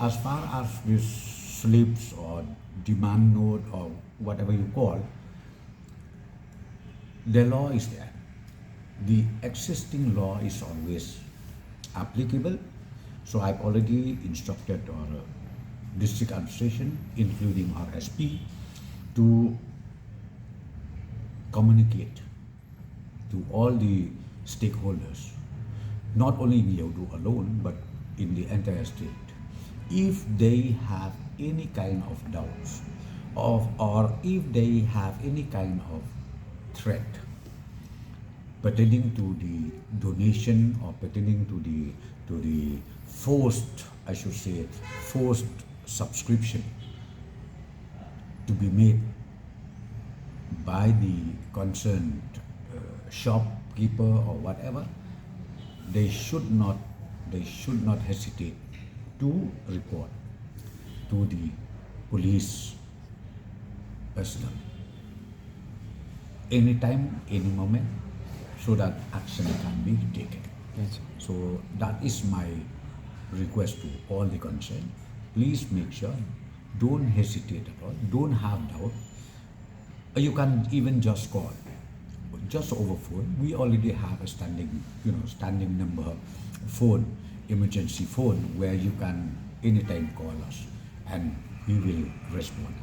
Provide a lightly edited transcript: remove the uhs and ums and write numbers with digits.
As far as this slips or demand note or whatever you call, the law is there. The existing law is always applicable. So I've already instructed our district administration, including our SP, to communicate to all the stakeholders, not only in Yeouido alone, but in the entire state. If they have any kind of doubts or if they have any kind of threat pertaining to the donation or pertaining to the forced, I should say, forced subscription to be made by the concerned shopkeeper or whatever, they should not hesitate to report to the police personnel anytime, any moment, so that action can be taken. Yes. So that is my request to all the concerned. Please make sure, don't hesitate at all, don't have doubt. You can even just call, just over phone. We already have a standing number phone, emergency phone, where you can anytime call us and we will respond.